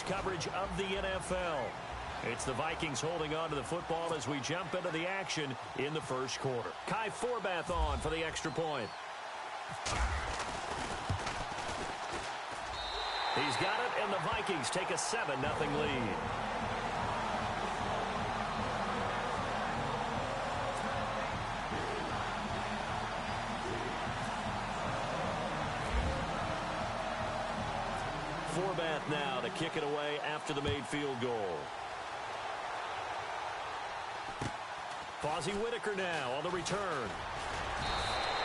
coverage of the NFL. It's the Vikings holding on to the football as we jump into the action in the first quarter. Kai Forbath on for the extra point. He's got it, and the Vikings take a 7-0 lead. Forbath now to kick it away after the made field goal. Fozzie Whitaker now on the return.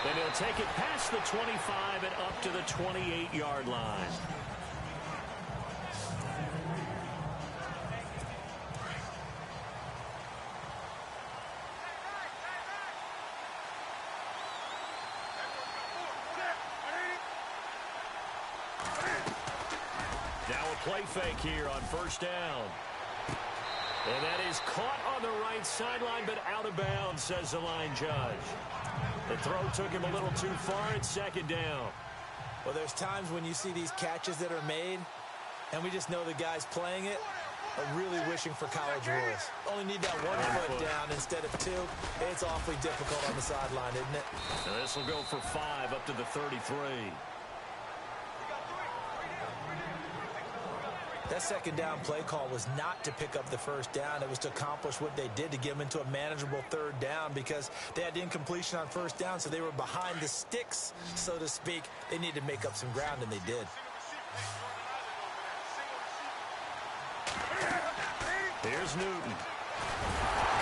And he'll take it past the 25 and up to the 28-yard line. Now a play fake here on first down. And that is caught on the right sideline, but out of bounds, says the line judge. The throw took him a little too far. It's second down. Well, there's times when you see these catches that are made, and we just know the guys playing it are really wishing for college rules. Only need that 1 foot down instead of 2. It's awfully difficult on the sideline, isn't it? And this will go for 5 up to the 33. That second down play call was not to pick up the first down. It was to accomplish what they did, to get them into a manageable third down, because they had incompletion on first down, so they were behind the sticks, so to speak. They needed to make up some ground, and they did. Here's Newton.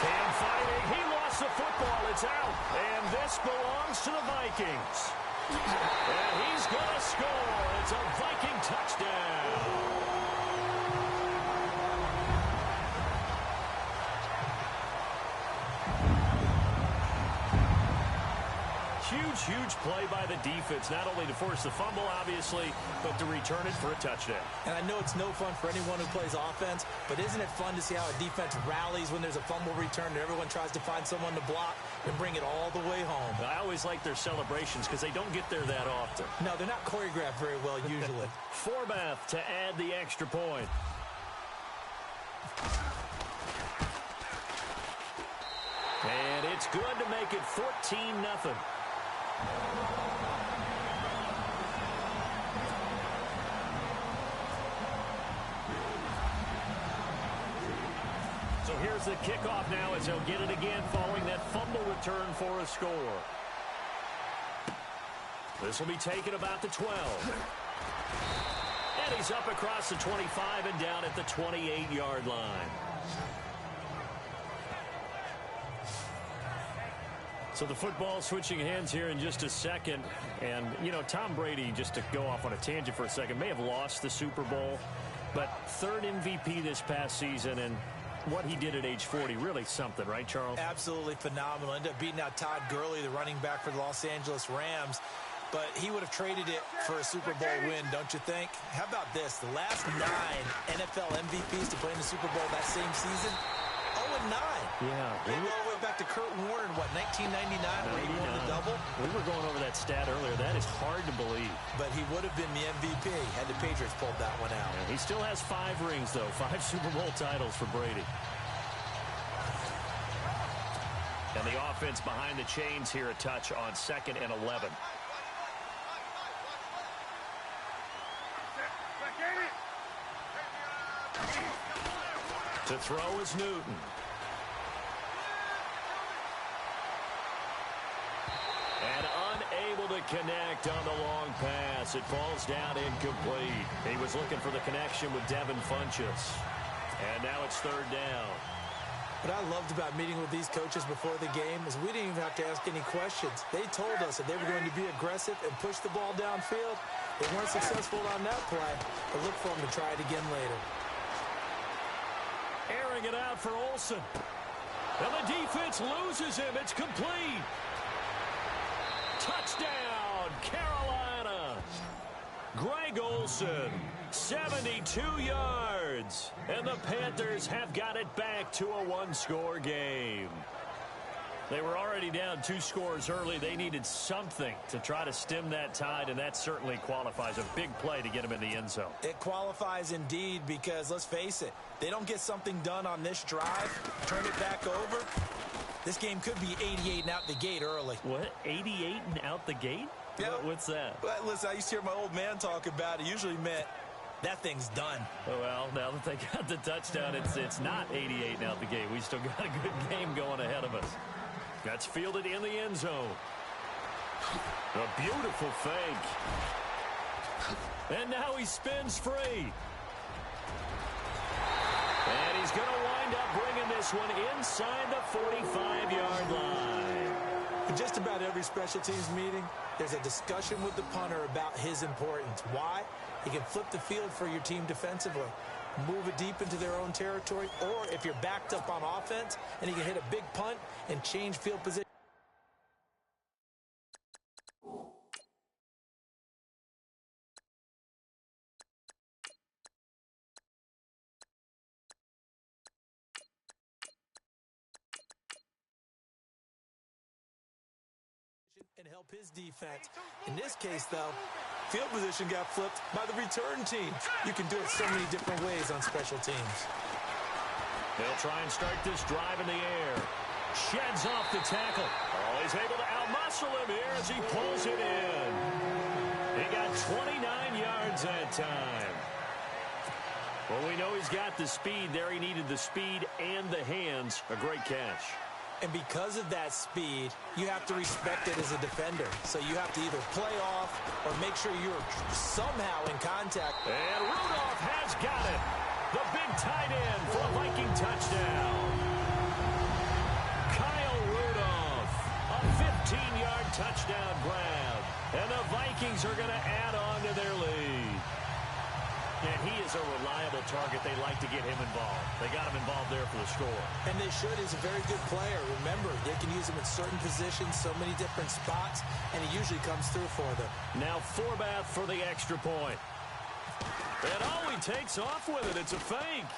Cam fighting. He lost the football. It's out. And this belongs to the Vikings. And he's going to score. It's a Viking touchdown. Huge play by the defense, not only to force the fumble, obviously, but to return it for a touchdown. And I know it's no fun for anyone who plays offense, but isn't it fun to see how a defense rallies when there's a fumble return and everyone tries to find someone to block and bring it all the way home? I always like their celebrations because they don't get there that often. No, they're not choreographed very well usually. Forbath to add the extra point. And it's good to make it 14-0. So here's the kickoff now as he'll get it again following that fumble return for a score. This will be taken about the 12. And he's up across the 25 and down at the 28-yard line. So the football switching hands here in just a second. And, you know, Tom Brady, just to go off on a tangent for a second, may have lost the Super Bowl, but third MVP this past season, and what he did at age 40, really something, right, Charles? Absolutely phenomenal. Ended up beating out Todd Gurley, the running back for the Los Angeles Rams. But he would have traded it for a Super Bowl win, don't you think? How about this? The last 9 NFL MVPs to play in the Super Bowl that same season, 0-9. Yeah. They go all the way back to Kurt Warner in, what, 1999, where he won the double? We were going over that stat earlier. That is hard to believe. But he would have been the MVP had the Patriots pulled that one out. Yeah, he still has 5 rings, though. 5 Super Bowl titles for Brady. And the offense behind the chains here, a touch on 2nd and 11. To throw is Newton. And unable to connect on the long pass. It falls down incomplete. He was looking for the connection with Devin Funchess. And now it's 3rd down. What I loved about meeting with these coaches before the game is we didn't even have to ask any questions. They told us that they were going to be aggressive and push the ball downfield. They weren't successful on that play, but look for them to try it again later. Airing it out for Olsen. And the defense loses him. It's complete. Touchdown, Carolina. Greg Olsen, 72 yards. And the Panthers have got it back to a 1-score game. They were already down 2 scores early. They needed something to try to stem that tide, and that certainly qualifies. A big play to get them in the end zone. It qualifies indeed because, let's face it, they don't get something done on this drive, turn it back over. This game could be 88 and out the gate early. What? 88 and out the gate? Yep. What's that? Well, listen, I used to hear my old man talk about it. Usually meant that thing's done. Oh, well, now that they got the touchdown, it's not 88 and out the gate. We still got a good game going ahead of us. That's fielded in the end zone. A beautiful fake. And now he spins free. And he's going to wind up bringing this one inside the 45-yard line. In just about every special teams meeting, there's a discussion with the punter about his importance. Why? He can flip the field for your team defensively, move it deep into their own territory, or if you're backed up on offense, and he can hit a big punt and change field position. And help his defense. In this case, though, field position got flipped by the return team. You can do it so many different ways on special teams. They'll try and start this drive in the air. Sheds off the tackle. Oh, he's able to outmuscle him here as he pulls it in. He got 29 yards that time. Well, we know he's got the speed there. He needed the speed and the hands. A great catch. And because of that speed, you have to respect it as a defender. So you have to either play off or make sure you're somehow in contact. And Rudolph has got it. The big tight end for a Viking touchdown. Kyle Rudolph, a 15-yard touchdown grab. And the Vikings are going to add on to their lead. And he is a reliable target. They like to get him involved. They got him involved there for the score. And they should. He's a very good player. Remember, they can use him in certain positions, so many different spots, and he usually comes through for them. Now Forbath for the extra point. And oh, he takes off with it. It's a fake.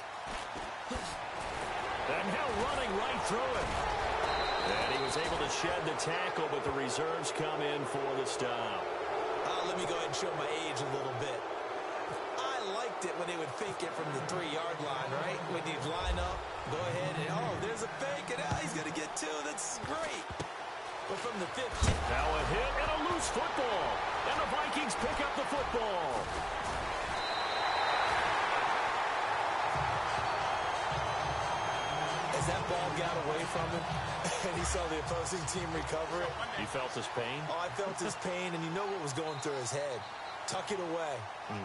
And now running right through it. And he was able to shed the tackle, but the reserves come in for the stop. Let me go ahead and show my age a little bit. It when they would fake it from the 3-yard line, right? When you'd line up, go ahead and, oh, there's a fake, and he's going to get 2. That's great. But from the 15. Now a hit and a loose football. And the Vikings pick up the football. As that ball got away from him, and he saw the opposing team recover it. He felt his pain? Oh, I felt his pain, and you know what was going through his head. Tuck it away.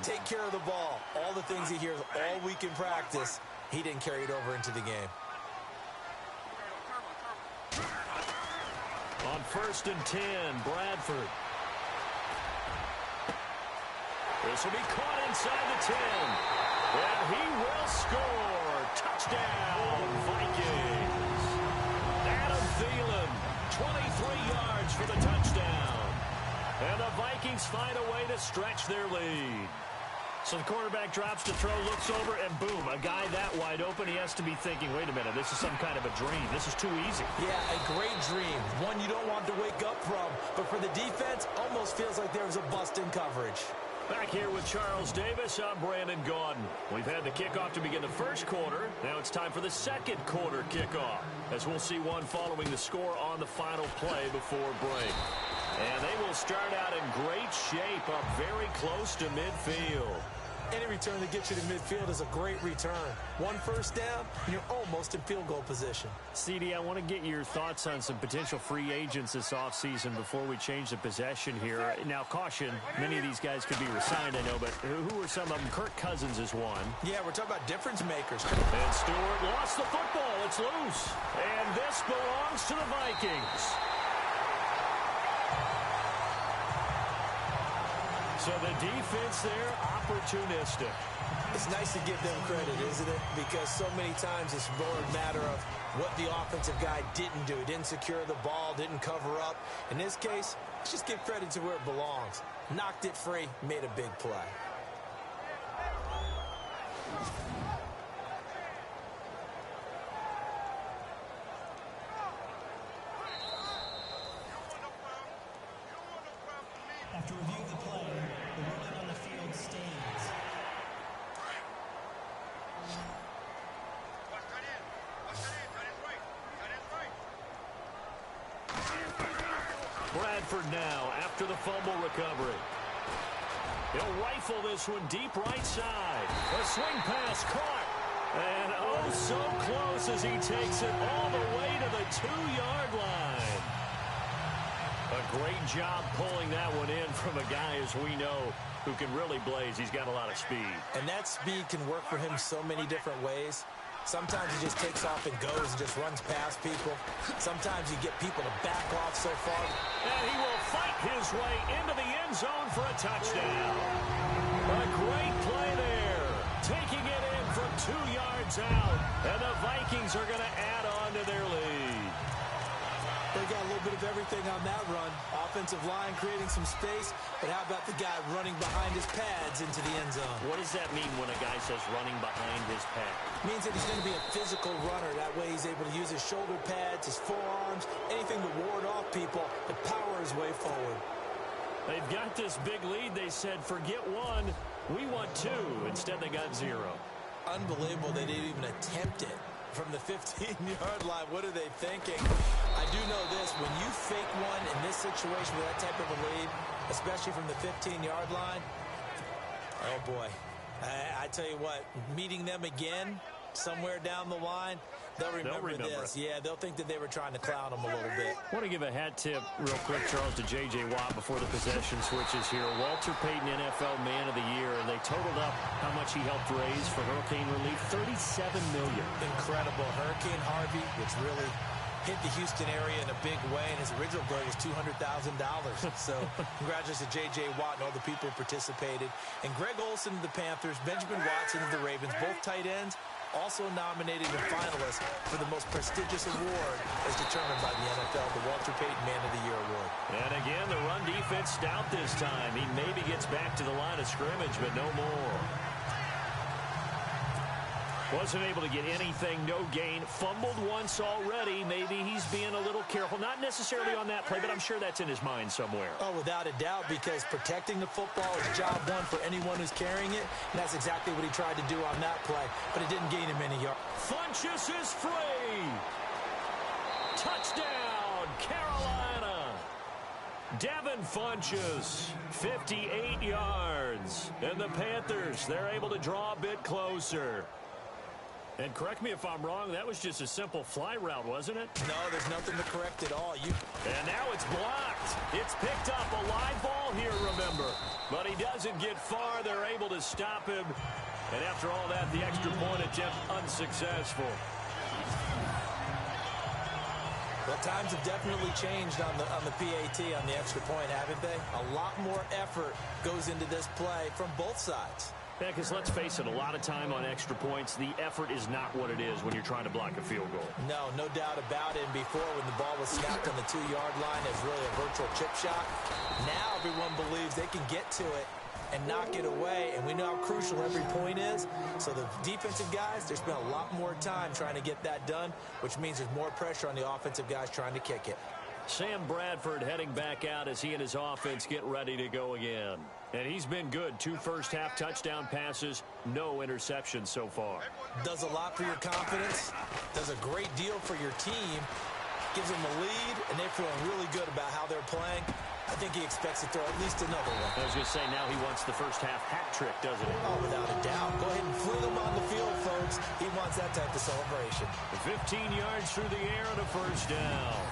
Take care of the ball. All the things he hears all week in practice, he didn't carry it over into the game. On 1st and 10, Bradford. This will be caught inside the 10. And he will score. Touchdown, Vikings. Adam Thielen, 23 yards for the touchdown. And the Vikings find a way to stretch their lead. So the quarterback drops to throw, looks over, and boom, a guy that wide open, he has to be thinking, wait a minute, this is some kind of a dream. This is too easy. Yeah, a great dream. One you don't want to wake up from. But for the defense, almost feels like there was a bust in coverage. Back here with Charles Davis, I'm Brandon Gaudin. We've had the kickoff to begin the first quarter. Now it's time for the second quarter kickoff, as we'll see one following the score on the final play before break. And they will start out in great shape, up very close to midfield. Any return that gets you to midfield is a great return. 1 first down, and you're almost in field goal position. CD, I want to get your thoughts on some potential free agents this offseason before we change the possession here. Now, caution, many of these guys could be resigned, I know, but who are some of them? Kirk Cousins is one. Yeah, we're talking about difference makers. And Stewart lost the football. It's loose. And this belongs to the Vikings. So the defense there, opportunistic. It's nice to give them credit, isn't it? Because so many times it's more a matter of what the offensive guy didn't do. Didn't secure the ball, didn't cover up. In this case, let's just give credit to where it belongs. Knocked it free, made a big play. Bradford now after the fumble recovery. He'll rifle this one deep right side. A swing pass caught. And oh, so close as he takes it all the way to the 2-yard line. A great job pulling that one in from a guy, as we know, who can really blaze. He's got a lot of speed. And that speed can work for him so many different ways. Sometimes he just takes off and goes and just runs past people. Sometimes you get people to back off so far. And he will fight his way into the end zone for a touchdown. A great play there. Taking it in from 2 yards out. And the Vikings are going to add on to their lead. They got a little bit of everything on that run. Offensive line creating some space, but how about the guy running behind his pads into the end zone? What does that mean when a guy says running behind his pads? Means that he's going to be a physical runner. That way he's able to use his shoulder pads, his forearms, anything to ward off people to power his way forward. They've got this big lead. They said, forget one, we want 2. Instead, they got 0. Unbelievable they didn't even attempt it. From the 15-yard line, what are they thinking? I do know this. When you fake one in this situation with that type of a lead, especially from the 15-yard line, oh, boy. I tell you what, meeting them again somewhere down the line, they'll remember this. Yeah, they'll think that they were trying to clown them a little bit. I want to give a hat tip real quick, Charles, to J.J. Watt before the possession switches here. Walter Payton, NFL Man of the Year, and they totaled up how much he helped raise for hurricane relief, $37 million. Incredible. Hurricane Harvey, which really hit the Houston area in a big way, and his original goal was $200,000. So congratulations to J.J. Watt and all the people who participated. And Greg Olsen of the Panthers, Benjamin Watson of the Ravens, both tight ends, also nominated and finalists for the most prestigious award as determined by the NFL, the Walter Payton Man of the Year Award. And again, the run defense stout this time. He maybe gets back to the line of scrimmage, but no more. Wasn't able to get anything, no gain. Fumbled once already. Maybe he's being a little careful. Not necessarily on that play, but I'm sure that's in his mind somewhere. Oh, without a doubt, because protecting the football is job one for anyone who's carrying it. And that's exactly what he tried to do on that play, but it didn't gain him any yards. Funchess is free. Touchdown, Carolina. Devin Funchess, 58 yards. And the Panthers, they're able to draw a bit closer. And correct me if I'm wrong, that was just a simple fly route, wasn't it? No, there's nothing to correct at all. And now it's blocked. It's picked up, a live ball here, remember. But he doesn't get far. They're able to stop him. And after all that, the extra point attempt unsuccessful. Well, times have definitely changed on the PAT, on the extra point, haven't they? A lot more effort goes into this play from both sides. Yeah, because let's face it, a lot of time on extra points, the effort is not what it is when you're trying to block a field goal. No doubt about it. And before, when the ball was snapped on the 2-yard line, it was really a virtual chip shot. Now everyone believes they can get to it and knock it away, and we know how crucial every point is. So the defensive guys, they spent a lot more time trying to get that done, which means there's more pressure on the offensive guys trying to kick it. Sam Bradford heading back out as he and his offense get ready to go again. And he's been good. 2 first-half touchdown passes, no interceptions so far. Does a lot for your confidence, does a great deal for your team, gives them a lead, and they're feeling really good about how they're playing. I think he expects to throw at least another one. I was going to say, now he wants the first-half hat trick, doesn't he? Oh, without a doubt. Go ahead and fling him on the field, folks. He wants that type of celebration. 15 yards through the air and a first down.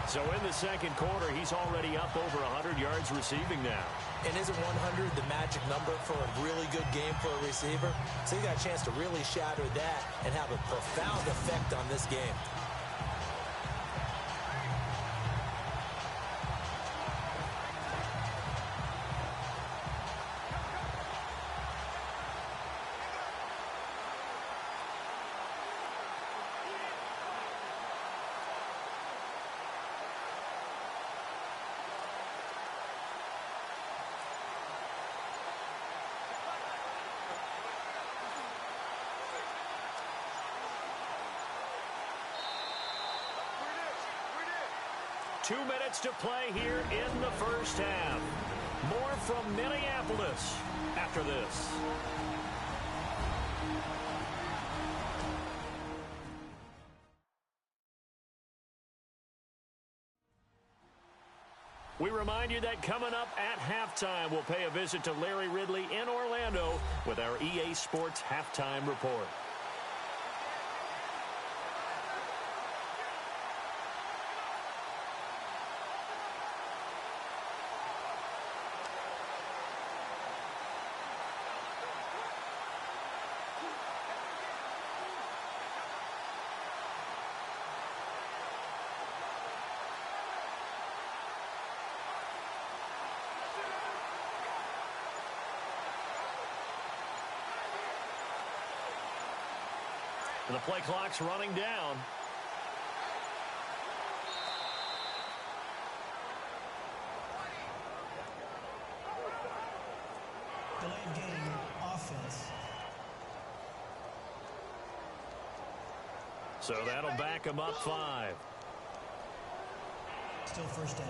So in the second quarter, he's already up over 100 yards receiving now. And isn't 100 the magic number for a really good game for a receiver? So you got a chance to really shatter that and have a profound effect on this game. Two minutes to play here in the first half. More from Minneapolis after this. We remind you that coming up at halftime, we'll pay a visit to Larry Ridley in Orlando with our EA Sports Halftime Report. And the play clock's running down. Delayed game, offense. So that'll back him up 5. Still first down.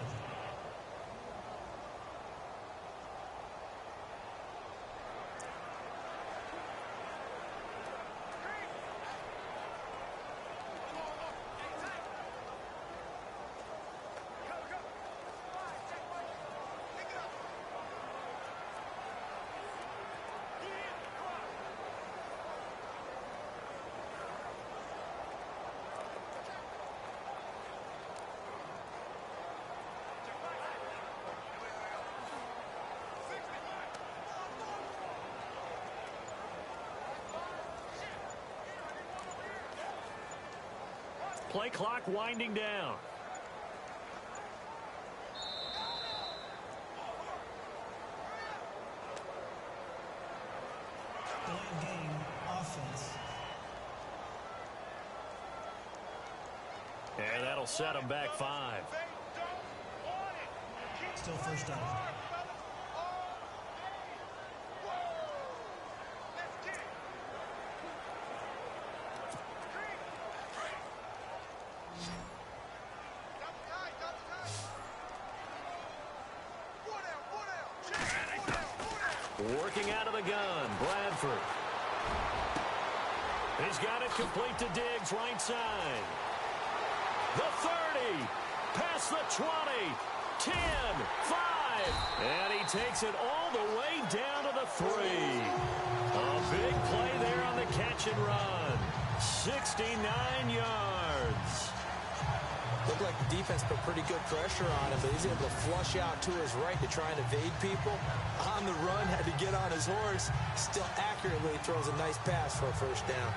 Play clock winding down. Delayed game, offense. And that'll set him back 5. Still first down. Working out of the gun, Bradford. He's got it complete to Diggs, right side. The 30, past the 20, 10, 5, and he takes it all the way down to the 3. A big play there on the catch and run. 69 yards. Looked like the defense put pretty good pressure on him, but he's able to flush out to his right to try and evade people. On the run, had to get on his horse. Still accurately throws a nice pass for a first down.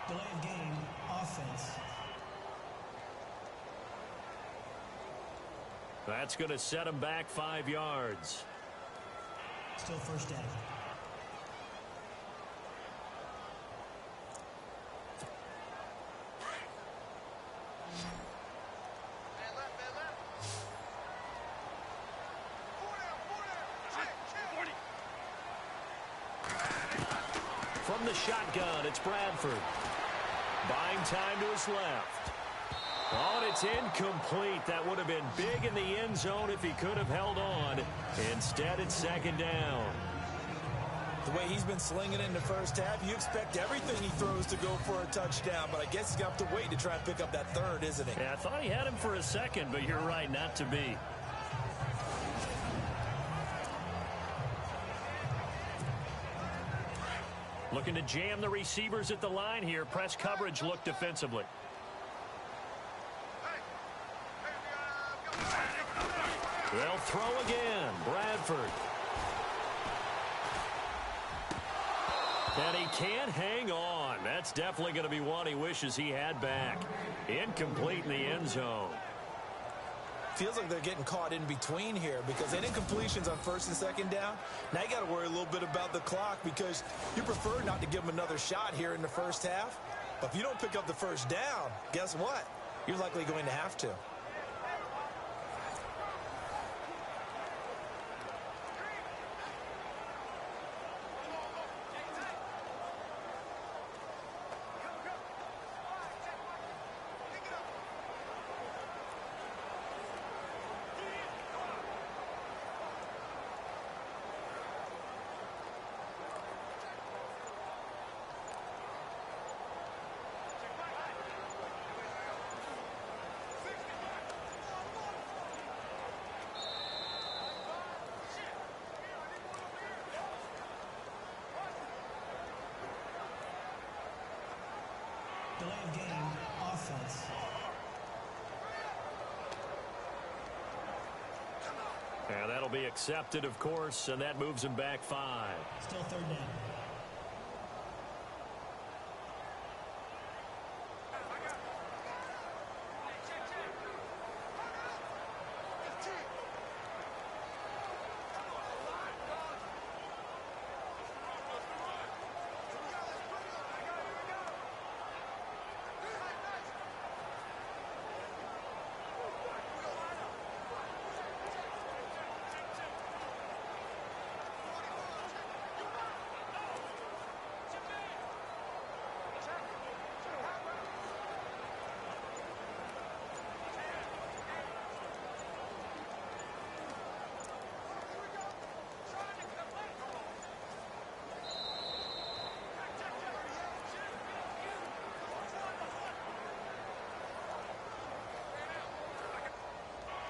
Delayed game, offense. That's going to set him back 5 yards. Still first down. From the shotgun, it's Bradford. Buying time to his left. Oh, and it's incomplete. That would have been big in the end zone if he could have held on. Instead, it's second down. The way he's been slinging in the first half, you expect everything he throws to go for a touchdown, but I guess he's going to have to wait to try and pick up that third, isn't he? Yeah, I thought he had him for a second, but you're right, not to be. Looking to jam the receivers at the line here. Press coverage look defensively. They'll throw again. Bradford. And he can't hang on. That's definitely going to be one he wishes he had back. Incomplete in the end zone. Feels like they're getting caught in between here because any completions on first and second down, now you got to worry a little bit about the clock because you prefer not to give them another shot here in the first half. But if you don't pick up the first down, guess what? You're likely going to have to. Delay of game, offense. And that'll be accepted, of course, and that moves him back 5. Still third down.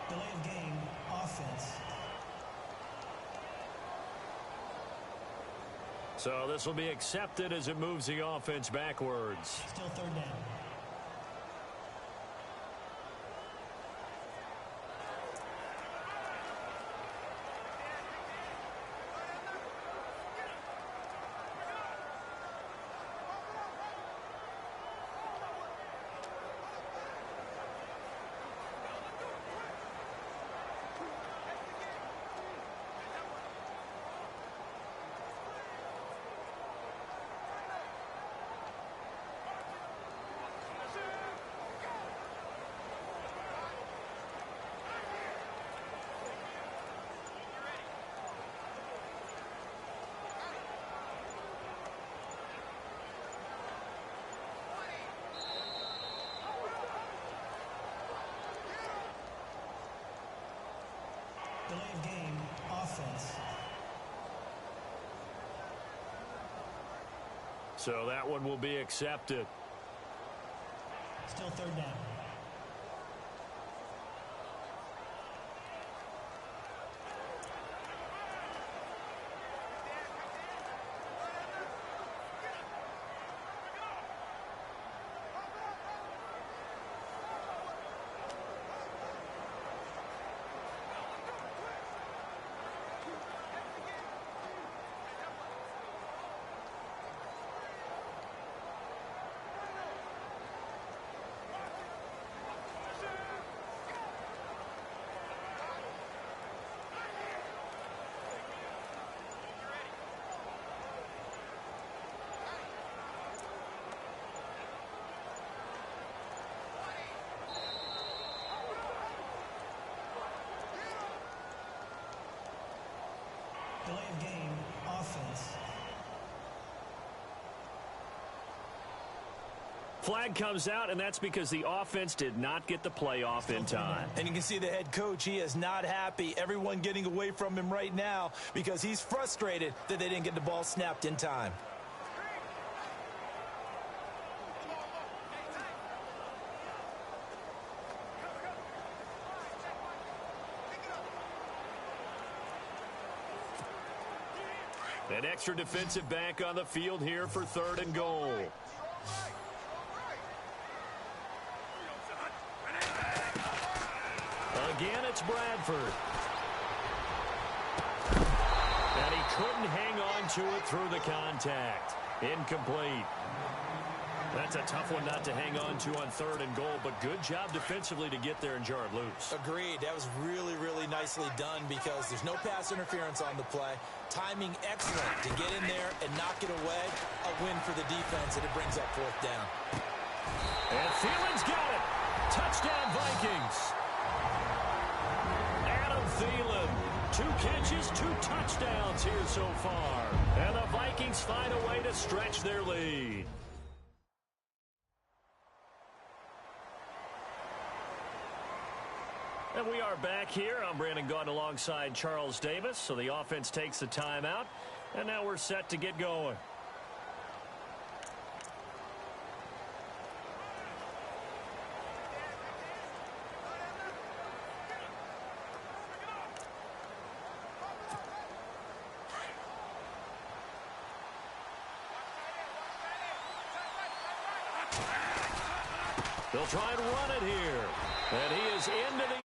Delay of game, offense. So this will be accepted as it moves the offense backwards. Still third down. Delay of game, offense. So that one will be accepted. Still third down. Delay of game, offense. Flag comes out, and that's because the offense did not get the playoff in time. And you can see the head coach, he is not happy. Everyone getting away from him right now because he's frustrated that they didn't get the ball snapped in time. An extra defensive back on the field here for 3rd and goal. Again, it's Bradford. And he couldn't hang on to it through the contact. Incomplete. That's a tough one not to hang on to on 3rd and goal, but good job defensively to get there and jar it loose. Agreed. That was really, really nicely done because there's no pass interference on the play. Timing excellent to get in there and knock it away. A win for the defense, and it brings up 4th down. And Thielen's got it. Touchdown, Vikings. Adam Thielen. 2 catches, 2 touchdowns here so far. And the Vikings find a way to stretch their lead. And we are back here. I'm Brandon Gaudin alongside Charles Davis. So the offense takes the timeout. And now we're set to get going. They'll try and run it here. And he is into the